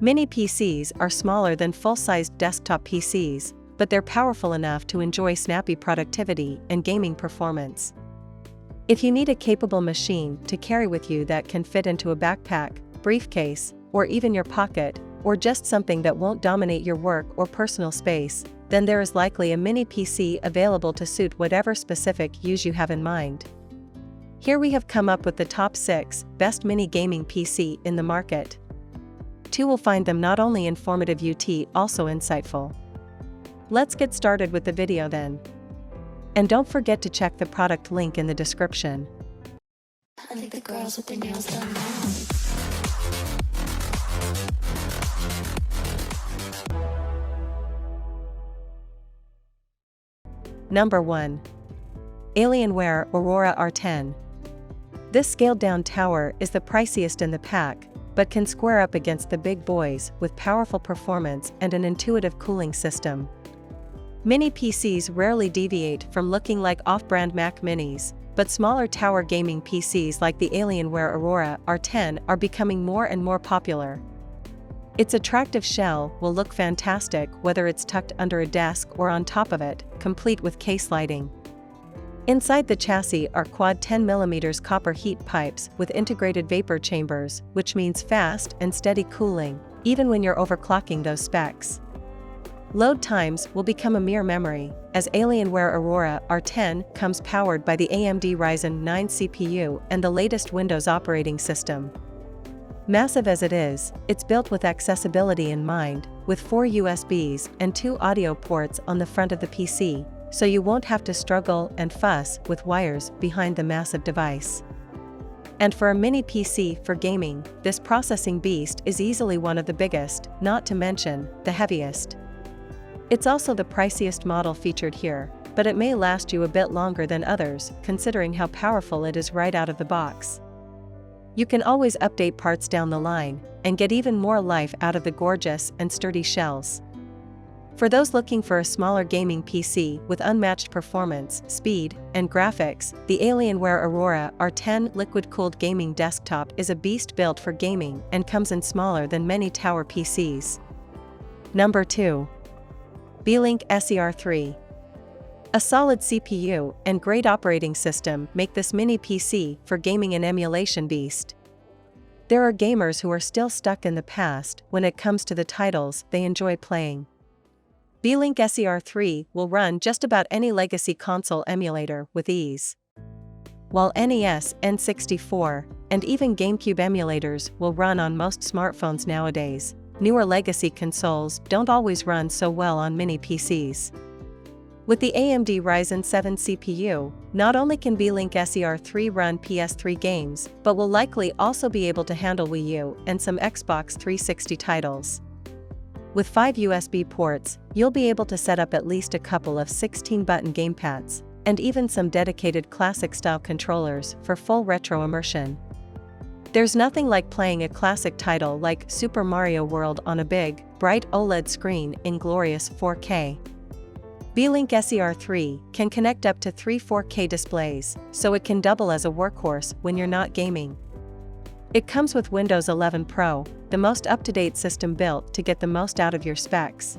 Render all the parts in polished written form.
Mini PCs are smaller than full-sized desktop PCs, but they're powerful enough to enjoy snappy productivity and gaming performance. If you need a capable machine to carry with you that can fit into a backpack, briefcase, or even your pocket, or just something that won't dominate your work or personal space, then there is likely a mini PC available to suit whatever specific use you have in mind. Here we have come up with the top 6 best mini gaming PC in the market. 2 will find them not only informative but also insightful. Let's get started with the video then. And don't forget to check the product link in the description. I think the girls with their nails done now. Number 1. Alienware Aurora R10. This scaled-down tower is the priciest in the pack, but can square up against the big boys with powerful performance and an intuitive cooling system. Mini PCs rarely deviate from looking like off-brand Mac Minis, but smaller tower gaming PCs like the Alienware Aurora R10 are becoming more and more popular. Its attractive shell will look fantastic whether it's tucked under a desk or on top of it, complete with case lighting. Inside the chassis are quad 10mm copper heat pipes with integrated vapor chambers, which means fast and steady cooling, even when you're overclocking those specs. Load times will become a mere memory, as Alienware Aurora R10 comes powered by the AMD Ryzen 9 CPU and the latest Windows operating system. Massive as it is, it's built with accessibility in mind, with 4 USBs and 2 audio ports on the front of the PC, so you won't have to struggle and fuss with wires behind the massive device. And for a mini PC for gaming, this processing beast is easily one of the biggest, not to mention the heaviest. It's also the priciest model featured here, but it may last you a bit longer than others, considering how powerful it is right out of the box. You can always update parts down the line, and get even more life out of the gorgeous and sturdy shells. For those looking for a smaller gaming PC with unmatched performance, speed, and graphics, the Alienware Aurora R10 liquid-cooled gaming desktop is a beast built for gaming and comes in smaller than many tower PCs. Number 2. Beelink SER3. A solid CPU and great operating system make this mini PC for gaming an emulation beast. There are gamers who are still stuck in the past when it comes to the titles they enjoy playing. Beelink SER3 will run just about any legacy console emulator with ease. While NES, N64, and even GameCube emulators will run on most smartphones nowadays, newer legacy consoles don't always run so well on mini PCs. With the AMD Ryzen 7 CPU, not only can Beelink SER3 run PS3 games, but will likely also be able to handle Wii U and some Xbox 360 titles. With 5 USB ports, you'll be able to set up at least a couple of 16-button gamepads, and even some dedicated classic-style controllers for full retro immersion. There's nothing like playing a classic title like Super Mario World on a big, bright OLED screen in glorious 4K. Beelink SER3 can connect up to 3 4K displays, so it can double as a workhorse when you're not gaming. It comes with Windows 11 Pro, the most up-to-date system built to get the most out of your specs.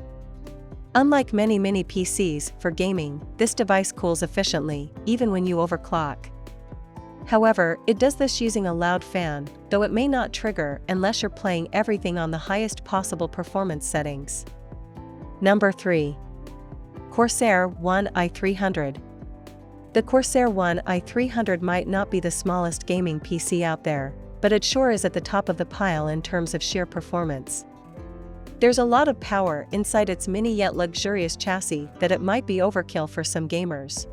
Unlike many mini PCs for gaming, this device cools efficiently, even when you overclock. However, it does this using a loud fan, though it may not trigger unless you're playing everything on the highest possible performance settings. Number 3. Corsair ONE i300. The Corsair ONE i300 might not be the smallest gaming PC out there, but it sure is at the top of the pile in terms of sheer performance. There's a lot of power inside its mini yet luxurious chassis that it might be overkill for some gamers.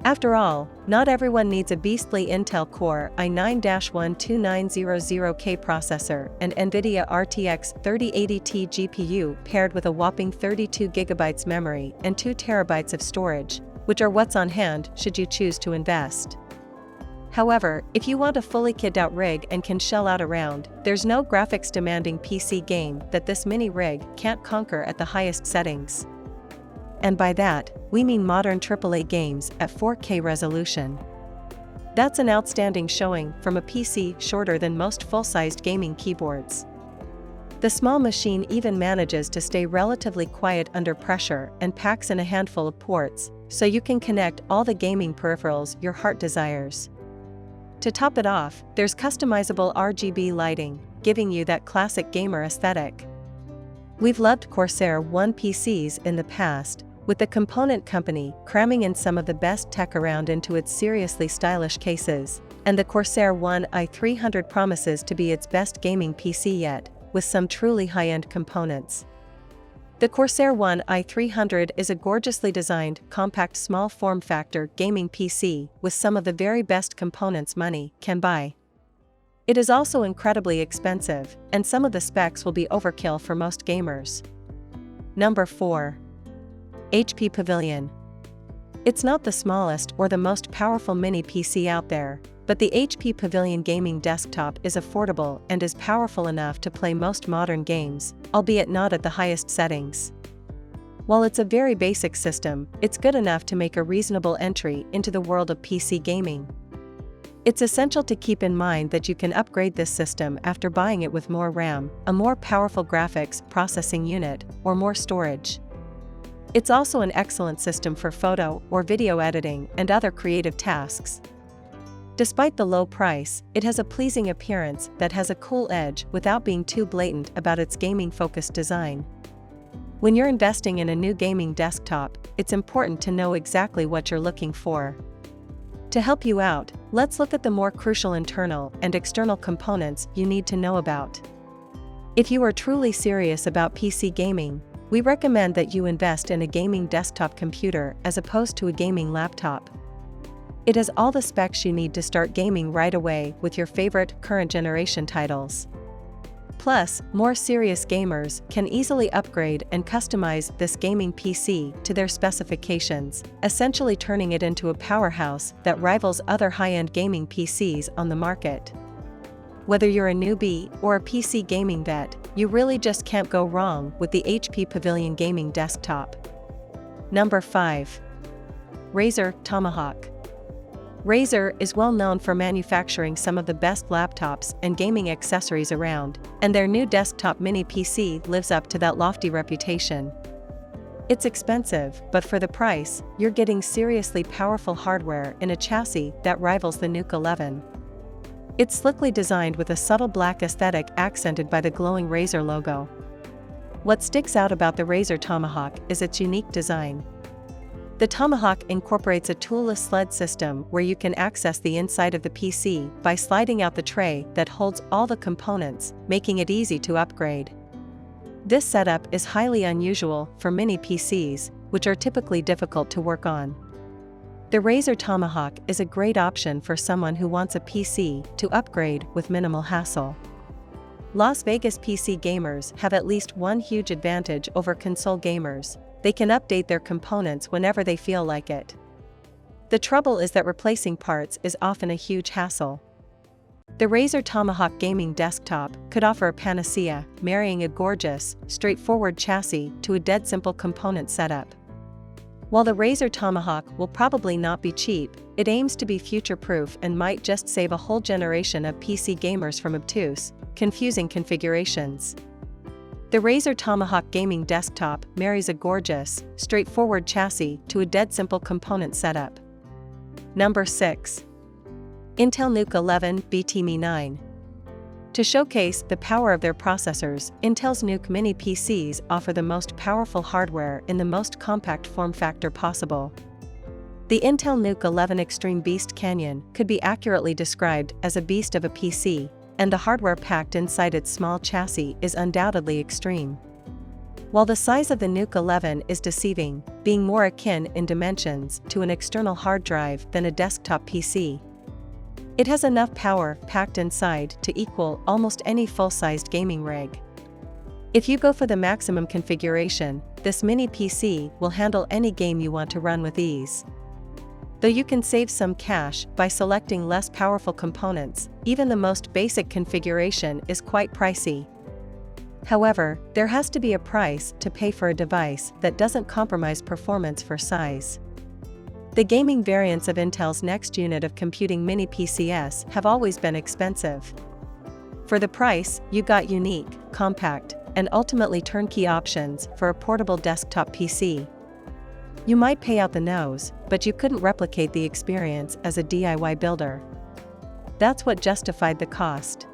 After all, not everyone needs a beastly Intel Core i9-12900K processor and NVIDIA RTX 3080 Ti GPU paired with a whopping 32GB memory and 2TB of storage, which are what's on hand should you choose to invest. However, if you want a fully kitted-out rig and can shell out around, there's no graphics-demanding PC game that this mini rig can't conquer at the highest settings. And by that, we mean modern AAA games at 4K resolution. That's an outstanding showing from a PC shorter than most full-sized gaming keyboards. The small machine even manages to stay relatively quiet under pressure and packs in a handful of ports, so you can connect all the gaming peripherals your heart desires. To top it off, there's customizable RGB lighting, giving you that classic gamer aesthetic. We've loved Corsair ONE PCs in the past, with the component company cramming in some of the best tech around into its seriously stylish cases, and the Corsair ONE i300 promises to be its best gaming PC yet, with some truly high-end components. The Corsair ONE i300 is a gorgeously designed, compact small form factor gaming PC with some of the very best components money can buy. It is also incredibly expensive, and some of the specs will be overkill for most gamers. Number 4. HP Pavilion. It's not the smallest or the most powerful mini PC out there, but the HP Pavilion gaming desktop is affordable and is powerful enough to play most modern games, albeit not at the highest settings. While it's a very basic system, it's good enough to make a reasonable entry into the world of PC gaming. It's essential to keep in mind that you can upgrade this system after buying it with more RAM, a more powerful graphics processing unit, or more storage. It's also an excellent system for photo or video editing and other creative tasks. Despite the low price, it has a pleasing appearance that has a cool edge without being too blatant about its gaming-focused design. When you're investing in a new gaming desktop, it's important to know exactly what you're looking for. To help you out, let's look at the more crucial internal and external components you need to know about. If you are truly serious about PC gaming, we recommend that you invest in a gaming desktop computer as opposed to a gaming laptop. It has all the specs you need to start gaming right away with your favorite current generation titles. Plus, more serious gamers can easily upgrade and customize this gaming PC to their specifications, essentially turning it into a powerhouse that rivals other high-end gaming PCs on the market. Whether you're a newbie or a PC gaming vet, you really just can't go wrong with the HP Pavilion gaming desktop. Number 5. Razer Tomahawk. Razer is well known for manufacturing some of the best laptops and gaming accessories around, and their new desktop mini PC lives up to that lofty reputation. It's expensive, but for the price, you're getting seriously powerful hardware in a chassis that rivals the NUC 11. It's slickly designed with a subtle black aesthetic accented by the glowing Razer logo. What sticks out about the Razer Tomahawk is its unique design. The Tomahawk incorporates a toolless sled system where you can access the inside of the PC by sliding out the tray that holds all the components, making it easy to upgrade. This setup is highly unusual for mini PCs, which are typically difficult to work on. The Razer Tomahawk is a great option for someone who wants a PC to upgrade with minimal hassle. Las Vegas PC gamers have at least one huge advantage over console gamers: they can update their components whenever they feel like it. The trouble is that replacing parts is often a huge hassle. The Razer Tomahawk gaming desktop could offer a panacea, marrying a gorgeous, straightforward chassis to a dead simple component setup. While the Razer Tomahawk will probably not be cheap, it aims to be future-proof and might just save a whole generation of PC gamers from obtuse, confusing configurations. The Razer Tomahawk gaming desktop marries a gorgeous, straightforward chassis to a dead simple component setup. Number 6. Intel NUC 11 BTME9. To showcase the power of their processors, Intel's NUC mini PCs offer the most powerful hardware in the most compact form factor possible. The Intel NUC 11 Extreme Beast Canyon could be accurately described as a beast of a PC, and the hardware packed inside its small chassis is undoubtedly extreme. While the size of the NUC 11 is deceiving, being more akin in dimensions to an external hard drive than a desktop PC, it has enough power packed inside to equal almost any full-sized gaming rig. If you go for the maximum configuration, this mini PC will handle any game you want to run with ease. Though you can save some cash by selecting less powerful components, even the most basic configuration is quite pricey. However, there has to be a price to pay for a device that doesn't compromise performance for size. The gaming variants of Intel's next unit of computing mini PCs have always been expensive. For For the price, you got unique, compact, and ultimately turnkey options for a portable desktop PC. You might pay out the nose, but you couldn't replicate the experience as a DIY builder. That's what justified the cost.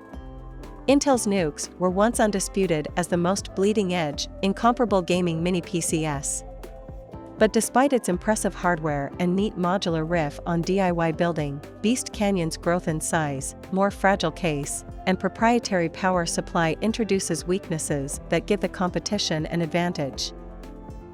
Intel's nukes were once undisputed as the most bleeding-edge, incomparable gaming mini PCs. But despite its impressive hardware and neat modular riff on DIY building, Beast Canyon's growth in size, more fragile case, and proprietary power supply introduces weaknesses that give the competition an advantage.